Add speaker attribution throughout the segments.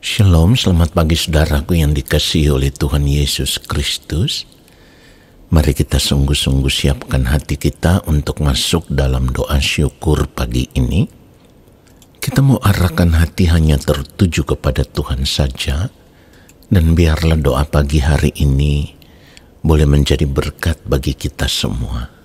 Speaker 1: Shalom, selamat pagi saudaraku yang dikasihi oleh Tuhan Yesus Kristus. Mari kita sungguh-sungguh siapkan hati kita untuk masuk dalam doa syukur pagi ini. Kita mau arahkan hati hanya tertuju kepada Tuhan saja, dan biarlah doa pagi hari ini boleh menjadi berkat bagi kita semua.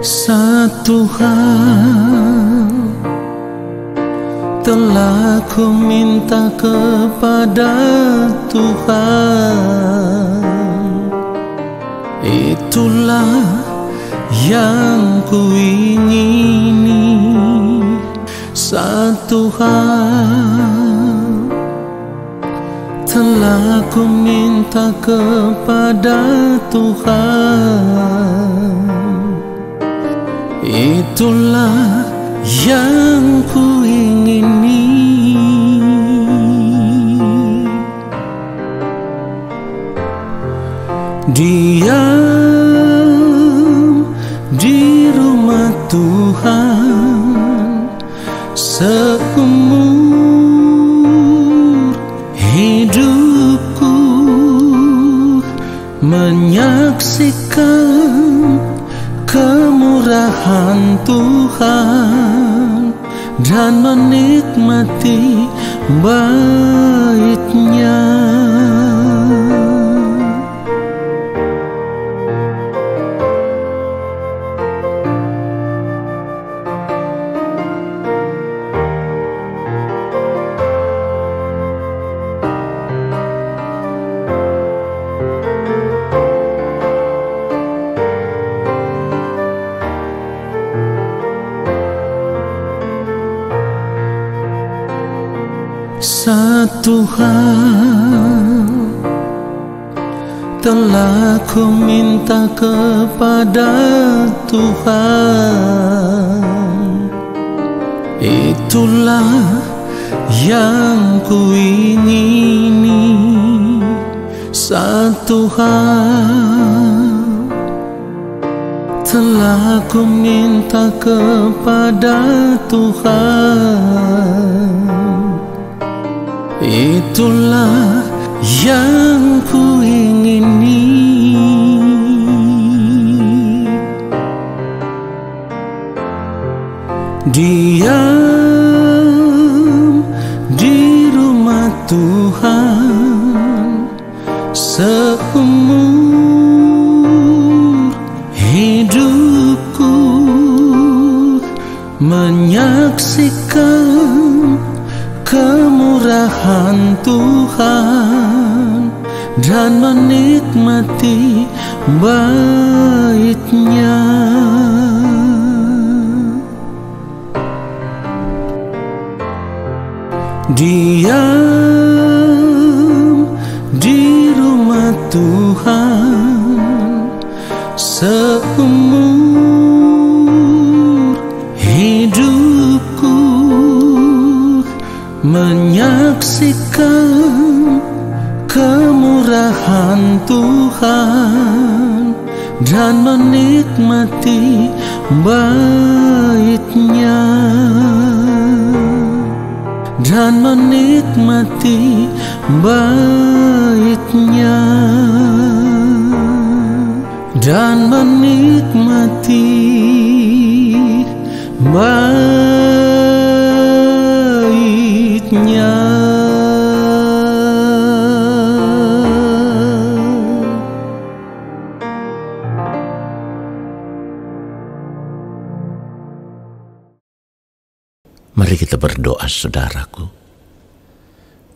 Speaker 2: Satu hal telah ku minta kepada Tuhan, itulah yang ku ingini. Satu hal telah ku minta kepada Tuhan, itulah yang ku ingini. Diam di rumah Tuhan seumur hidupku, menyaksikan kemurahan Tuhan dan menikmati bait-Nya. Satu hal telah ku minta kepada Tuhan, itulah yang ku ingini. Satu hal telah ku minta kepada Tuhan, itulah yang ku ingini. Diam di rumah Tuhan seumur hidupku, menyaksikan kemurahan Tuhan dan menikmati bait-Nya. Diam di rumah Tuhan seumur hidupku, menyaksikan kemurahan Tuhan dan menikmati bait-Nya, dan menikmati bait-Nya, dan menikmati bait-Nya.
Speaker 1: Mari kita berdoa saudaraku.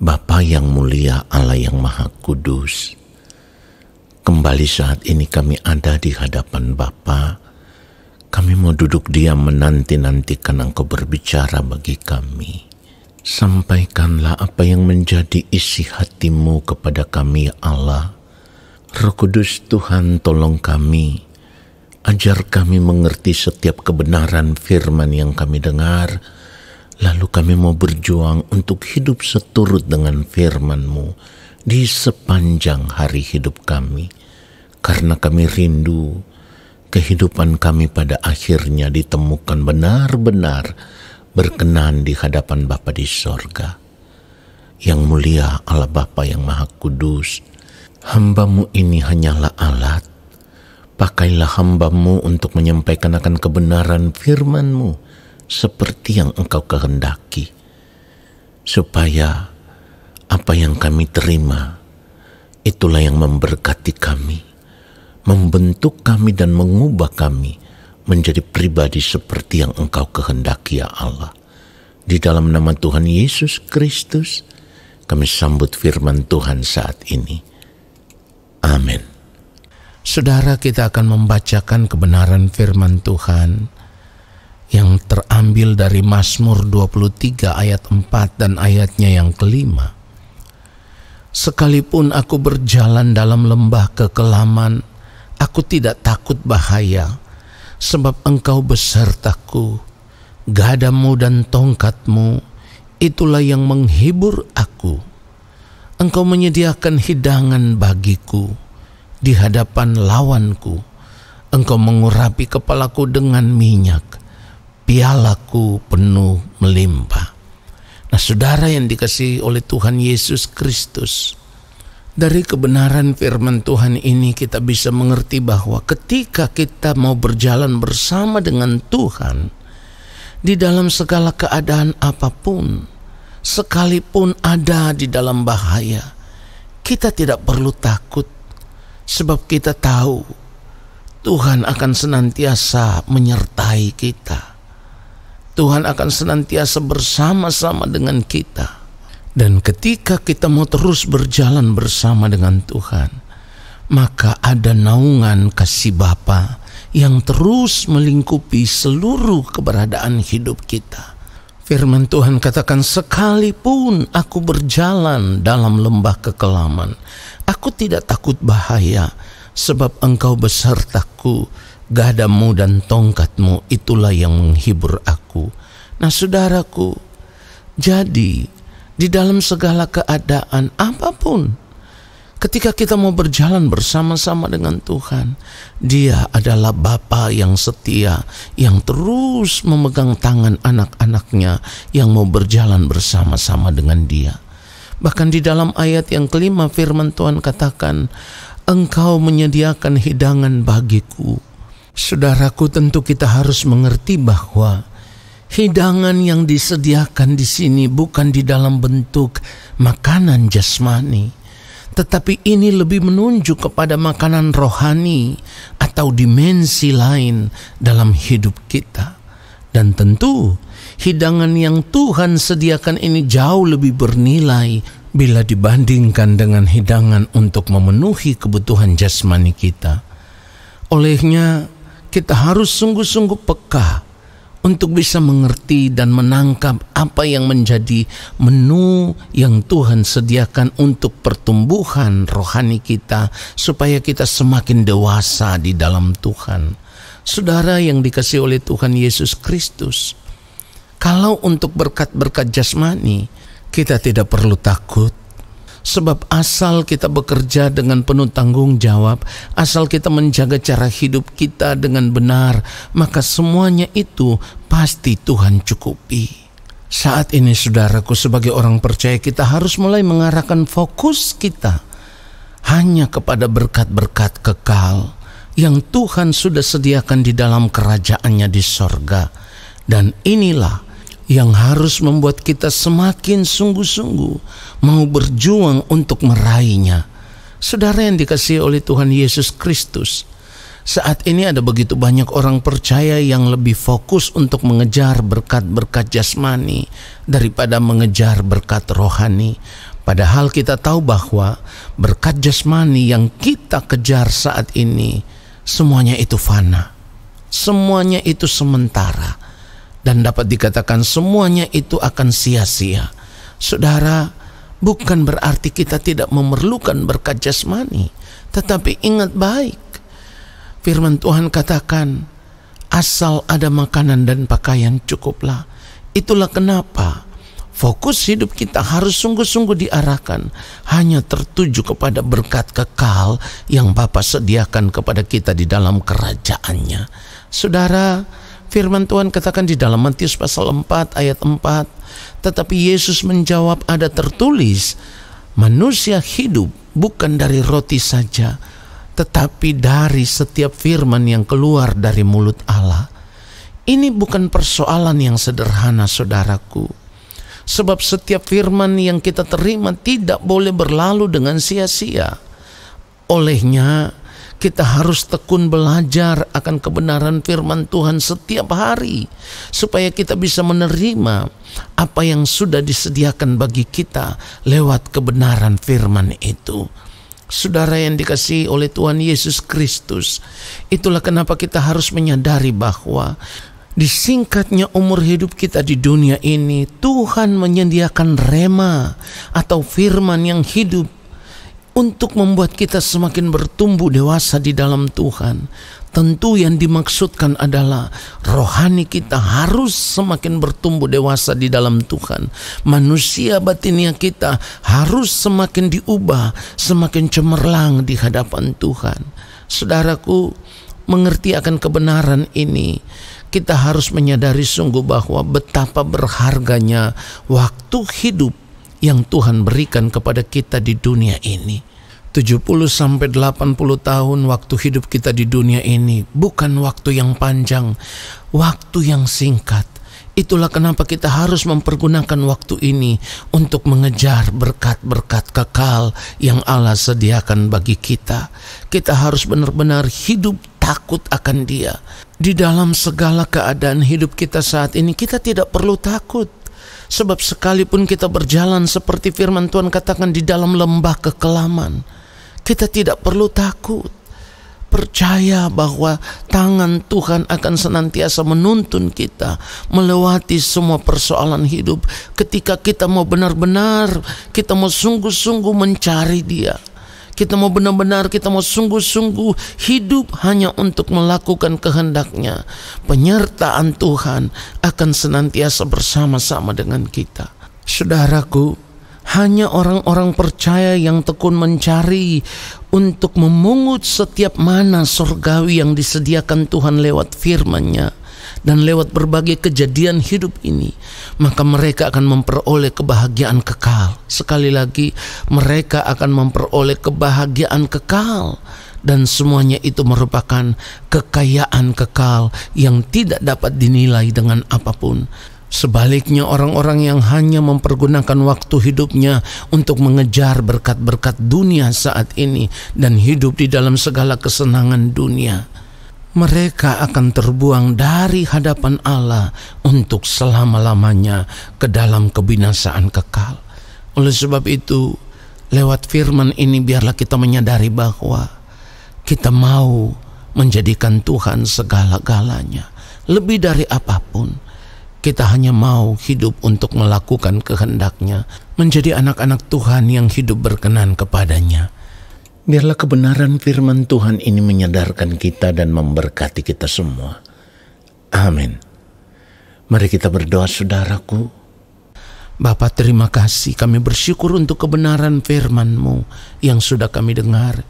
Speaker 1: Bapa yang mulia, Allah yang maha kudus, kembali saat ini kami ada di hadapan Bapa. Kami mau duduk diam menanti-nantikan Engkau berbicara bagi kami. Sampaikanlah apa yang menjadi isi hatimu kepada kami, ya Allah. Roh Kudus Tuhan, tolong kami, ajar kami mengerti setiap kebenaran firman yang kami dengar, lalu kami mau berjuang untuk hidup seturut dengan firman-Mu di sepanjang hari hidup kami, karena kami rindu kehidupan kami pada akhirnya ditemukan benar-benar berkenan di hadapan Bapa di sorga. Yang mulia Allah Bapa yang Maha Kudus, hamba-Mu ini hanyalah alat. Pakailah hamba-Mu untuk menyampaikan akan kebenaran firman-Mu seperti yang Engkau kehendaki, supaya apa yang kami terima itulah yang memberkati kami, membentuk kami dan mengubah kami menjadi pribadi seperti yang Engkau kehendaki, ya Allah. Di dalam nama Tuhan Yesus Kristus, kami sambut firman Tuhan saat ini. Amin.
Speaker 2: Saudara, kita akan membacakan kebenaran firman Tuhan yang terambil dari Mazmur 23 ayat 4 dan ayatnya yang kelima. Sekalipun aku berjalan dalam lembah kekelaman, aku tidak takut bahaya, sebab Engkau besertaku. Gadamu dan tongkatmu, itulah yang menghibur aku. Engkau menyediakan hidangan bagiku di hadapan lawanku. Engkau mengurapi kepalaku dengan minyak, pialaku penuh melimpah. Nah, saudara yang dikasihi oleh Tuhan Yesus Kristus, dari kebenaran firman Tuhan ini kita bisa mengerti bahwa ketika kita mau berjalan bersama dengan Tuhan, di dalam segala keadaan apapun, sekalipun ada di dalam bahaya, kita tidak perlu takut, sebab kita tahu Tuhan akan senantiasa menyertai kita. Tuhan akan senantiasa bersama-sama dengan kita. Dan ketika kita mau terus berjalan bersama dengan Tuhan, maka ada naungan kasih Bapa yang terus melingkupi seluruh keberadaan hidup kita. Firman Tuhan katakan, sekalipun aku berjalan dalam lembah kekelaman, aku tidak takut bahaya, sebab Engkau besertaku, gadamu dan tongkatmu, itulah yang menghibur aku. Nah, saudaraku, jadi di dalam segala keadaan apapun, ketika kita mau berjalan bersama-sama dengan Tuhan, Dia adalah Bapa yang setia, yang terus memegang tangan anak-anaknya yang mau berjalan bersama-sama dengan Dia. Bahkan di dalam ayat yang kelima firman Tuhan katakan, Engkau menyediakan hidangan bagiku. Saudaraku, tentu kita harus mengerti bahwa hidangan yang disediakan di sini bukan di dalam bentuk makanan jasmani, tetapi ini lebih menunjuk kepada makanan rohani atau dimensi lain dalam hidup kita. Dan tentu hidangan yang Tuhan sediakan ini jauh lebih bernilai bila dibandingkan dengan hidangan untuk memenuhi kebutuhan jasmani kita. Olehnya kita harus sungguh-sungguh peka untuk bisa mengerti dan menangkap apa yang menjadi menu yang Tuhan sediakan untuk pertumbuhan rohani kita, supaya kita semakin dewasa di dalam Tuhan. Saudara yang dikasihi oleh Tuhan Yesus Kristus, kalau untuk berkat-berkat jasmani, kita tidak perlu takut. Sebab asal kita bekerja dengan penuh tanggung jawab, asal kita menjaga cara hidup kita dengan benar, maka semuanya itu pasti Tuhan cukupi. Saat ini saudaraku, sebagai orang percaya, kita harus mulai mengarahkan fokus kita hanya kepada berkat-berkat kekal yang Tuhan sudah sediakan di dalam kerajaannya di sorga. Dan inilah yang harus membuat kita semakin sungguh-sungguh mau berjuang untuk meraihnya. Saudara yang dikasihi oleh Tuhan Yesus Kristus, saat ini ada begitu banyak orang percaya yang lebih fokus untuk mengejar berkat-berkat jasmani daripada mengejar berkat rohani. Padahal kita tahu bahwa berkat jasmani yang kita kejar saat ini, semuanya itu fana, semuanya itu sementara. Dan dapat dikatakan semuanya itu akan sia-sia. Saudara, bukan berarti kita tidak memerlukan berkat jasmani, tetapi ingat baik, firman Tuhan katakan, asal ada makanan dan pakaian cukuplah. Itulah kenapa fokus hidup kita harus sungguh-sungguh diarahkan hanya tertuju kepada berkat kekal yang Bapa sediakan kepada kita di dalam kerajaan-Nya. Saudara, firman Tuhan katakan di dalam Matius pasal 4 ayat 4, tetapi Yesus menjawab, ada tertulis, manusia hidup bukan dari roti saja, tetapi dari setiap firman yang keluar dari mulut Allah. Ini bukan persoalan yang sederhana, saudaraku. Sebab setiap firman yang kita terima tidak boleh berlalu dengan sia-sia. Olehnya, kita harus tekun belajar akan kebenaran firman Tuhan setiap hari, supaya kita bisa menerima apa yang sudah disediakan bagi kita lewat kebenaran firman itu. Saudara yang dikasihi oleh Tuhan Yesus Kristus, itulah kenapa kita harus menyadari bahwa di singkatnya umur hidup kita di dunia ini, Tuhan menyediakan rema atau firman yang hidup untuk membuat kita semakin bertumbuh dewasa di dalam Tuhan. Tentu yang dimaksudkan adalah rohani kita harus semakin bertumbuh dewasa di dalam Tuhan. Manusia batinia kita harus semakin diubah, semakin cemerlang di hadapan Tuhan. Saudaraku, mengerti akan kebenaran ini, kita harus menyadari sungguh bahwa betapa berharganya waktu hidup yang Tuhan berikan kepada kita di dunia ini. 70-80 tahun waktu hidup kita di dunia ini bukan waktu yang panjang, waktu yang singkat. Itulah kenapa kita harus mempergunakan waktu ini untuk mengejar berkat-berkat kekal yang Allah sediakan bagi kita. Kita harus benar-benar hidup takut akan Dia. Di dalam segala keadaan hidup kita saat ini, kita tidak perlu takut. Sebab sekalipun kita berjalan seperti firman Tuhan katakan di dalam lembah kekelaman, kita tidak perlu takut. Percaya bahwa tangan Tuhan akan senantiasa menuntun kita melewati semua persoalan hidup. Ketika kita mau benar-benar, kita mau sungguh-sungguh mencari Dia. Kita mau benar-benar, kita mau sungguh-sungguh hidup hanya untuk melakukan kehendak-Nya. Penyertaan Tuhan akan senantiasa bersama-sama dengan kita. Saudaraku, hanya orang-orang percaya yang tekun mencari untuk memungut setiap mana surgawi yang disediakan Tuhan lewat firman-Nya dan lewat berbagai kejadian hidup ini, maka mereka akan memperoleh kebahagiaan kekal. Sekali lagi, mereka akan memperoleh kebahagiaan kekal, dan semuanya itu merupakan kekayaan kekal yang tidak dapat dinilai dengan apapun. Sebaliknya, orang-orang yang hanya mempergunakan waktu hidupnya untuk mengejar berkat-berkat dunia saat ini dan hidup di dalam segala kesenangan dunia, mereka akan terbuang dari hadapan Allah untuk selama-lamanya ke dalam kebinasaan kekal. Oleh sebab itu, lewat firman ini biarlah kita menyadari bahwa kita mau menjadikan Tuhan segala-galanya. Lebih dari apapun, kita hanya mau hidup untuk melakukan kehendak-Nya, menjadi anak-anak Tuhan yang hidup berkenan kepada-Nya. Biarlah kebenaran firman Tuhan ini menyadarkan kita dan memberkati kita semua. Amin. Mari kita berdoa, saudaraku. Bapa, terima kasih, kami bersyukur untuk kebenaran firman-Mu yang sudah kami dengar.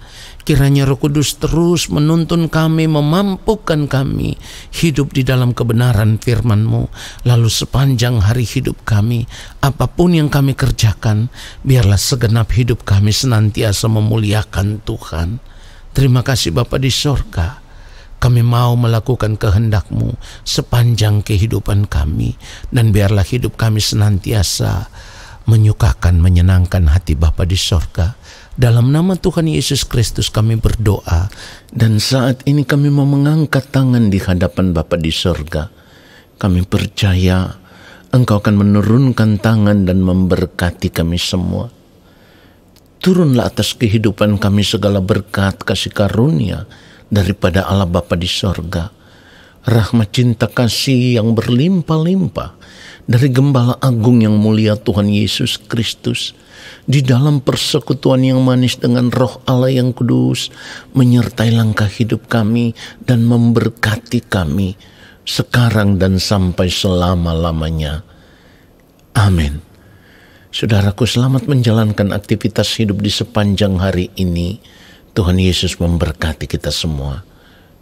Speaker 2: Kiranya Roh Kudus terus menuntun kami, memampukan kami hidup di dalam kebenaran firman-Mu. Lalu sepanjang hari hidup kami, apapun yang kami kerjakan, biarlah segenap hidup kami senantiasa memuliakan Tuhan. Terima kasih Bapa di sorga. Kami mau melakukan kehendak-Mu sepanjang kehidupan kami, dan biarlah hidup kami senantiasa menyukakan, menyenangkan hati Bapa di sorga. Dalam nama Tuhan Yesus Kristus kami berdoa, dan saat ini kami mau mengangkat tangan di hadapan Bapa di sorga. Kami percaya Engkau akan menurunkan tangan dan memberkati kami semua. Turunlah atas kehidupan kami segala berkat kasih karunia daripada Allah Bapa di sorga.
Speaker 1: rahmat cinta kasih yang berlimpah-limpah dari Gembala Agung yang mulia Tuhan Yesus Kristus, di dalam persekutuan yang manis dengan Roh Allah yang kudus, menyertai langkah hidup kami dan memberkati kami sekarang dan sampai selama-lamanya. Amin. Saudaraku, selamat menjalankan aktivitas hidup di sepanjang hari ini. Tuhan Yesus memberkati kita semua.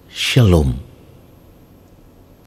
Speaker 1: Shalom.